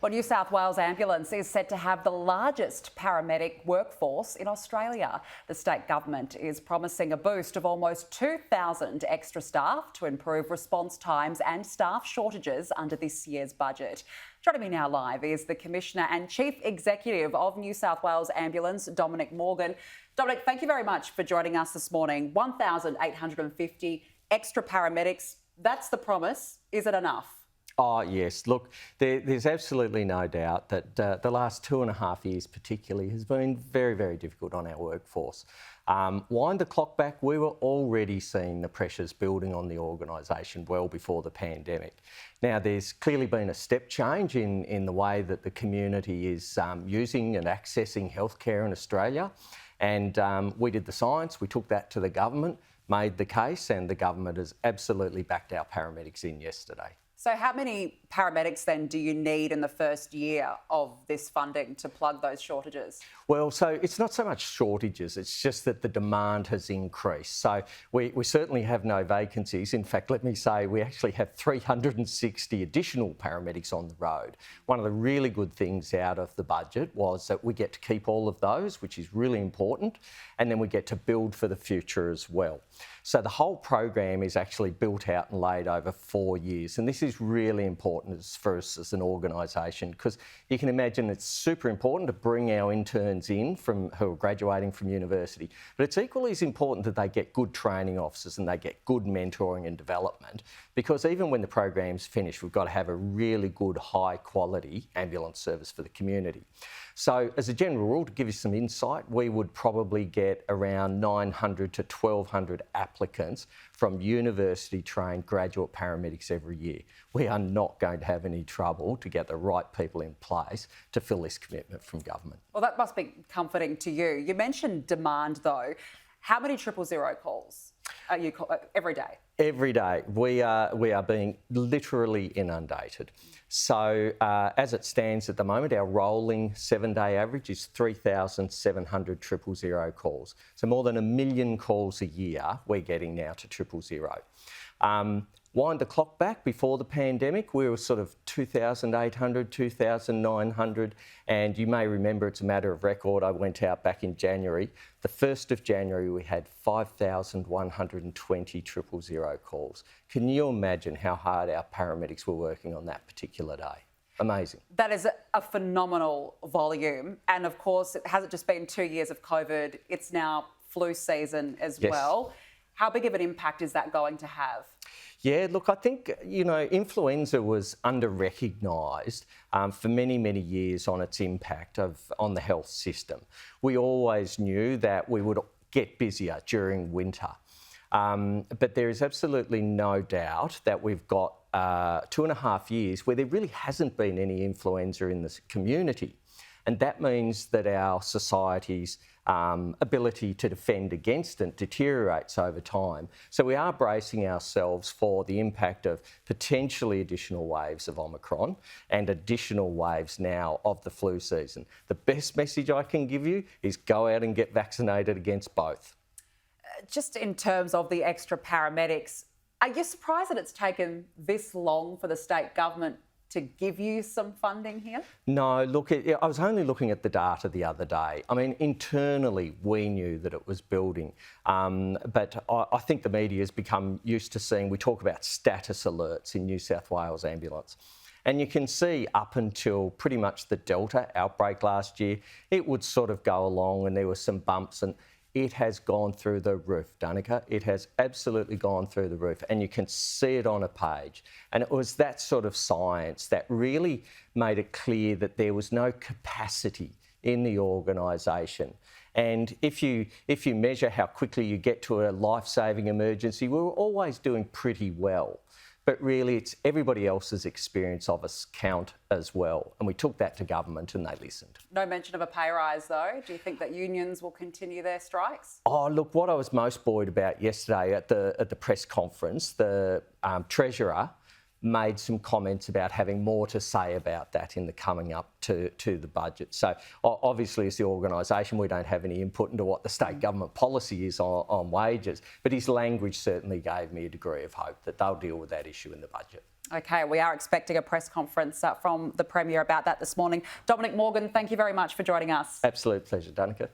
Well, New South Wales Ambulance is set to have the largest paramedic workforce in Australia. The state government is promising a boost of almost 2,000 extra staff to improve response times and staff shortages under this year's budget. Joining me now live is the Commissioner and Chief Executive of New South Wales Ambulance, Dominic Morgan. Dominic, thank you very much for joining us this morning. 1,850 extra paramedics, that's the promise. Is it enough? Oh, yes. Look, there's absolutely no doubt that the last 2.5 years particularly has been very, very difficult on our workforce. Wind the clock back, we were already seeing the pressures building on the organisation well before the pandemic. Now, there's clearly been a step change in the way that the community is using and accessing healthcare in Australia. And we did the science, we took that to the government, made the case, and the government has absolutely backed our paramedics in yesterday. So how many paramedics then do you need in the first year of this funding to plug those shortages? Well, so it's not so much shortages, it's just that the demand has increased. So we certainly have no vacancies. In fact, let me say we actually have 360 additional paramedics on the road. One of the really good things out of the budget was that we get to keep all of those, which is really important, and then we get to build for the future as well. So the whole program is actually built out and laid over 4 years, and this is really important for us as an organisation because you can imagine it's super important to bring our interns in who are graduating from university, but it's equally as important that they get good training officers and they get good mentoring and development, because even when the program's finished, we've got to have a really good, high quality ambulance service for the community. So as a general rule, to give you some insight, we would probably get around 900 to 1,200 applicants from university-trained graduate paramedics every year. We are not going to have any trouble to get the right people in place to fill this commitment from government. Well, that must be comforting to you. You mentioned demand, though. How many 000 calls are you every day? Every day. We are being literally inundated. So as it stands at the moment, our rolling 7-day average is 3,700 000 calls. So more than 1 million calls a year we're getting now to 000. Wind the clock back before the pandemic, we were sort of 2,800, 2,900, and you may remember it's a matter of record. I went out back in January. The 1st of January, we had 5,120 000 calls. Can you imagine how hard our paramedics were working on that particular day? Amazing. That is a phenomenal volume. And of course, it hasn't just been 2 years of COVID, it's now flu season as well. How big of an impact is that going to have? Yeah, look, I think, influenza was under-recognised for many, many years on its impact on the health system. We always knew that we would get busier during winter. But there is absolutely no doubt that we've got 2.5 years where there really hasn't been any influenza in the community. And that means that our society's ability to defend against it deteriorates over time. So we are bracing ourselves for the impact of potentially additional waves of Omicron and additional waves now of the flu season. The best message I can give you is go out and get vaccinated against both. Just in terms of the extra paramedics, are you surprised that it's taken this long for the state government to give you some funding here? No, look, I was only looking at the data the other day. I mean, internally, we knew that it was building. But I think the media has become used to seeing, we talk about status alerts in New South Wales Ambulance. And you can see up until pretty much the Delta outbreak last year, it would sort of go along and there were some bumps, and it has gone through the roof, Danica. It has absolutely gone through the roof, and you can see it on a page. And it was that sort of science that really made it clear that there was no capacity in the organisation. And if you measure how quickly you get to a life-saving emergency, we were always doing pretty well. But really, it's everybody else's experience of us count as well. And we took that to government and they listened. No mention of a pay rise, though. Do you think that unions will continue their strikes? Oh, look, what I was most buoyed about yesterday at the press conference, the Treasurer made some comments about having more to say about that in the coming up to the budget. So obviously as the organisation we don't have any input into what the state government policy is on wages, but his language certainly gave me a degree of hope that they'll deal with that issue in the budget. OK, we are expecting a press conference from the Premier about that this morning. Dominic Morgan, thank you very much for joining us. Absolute pleasure, Danica.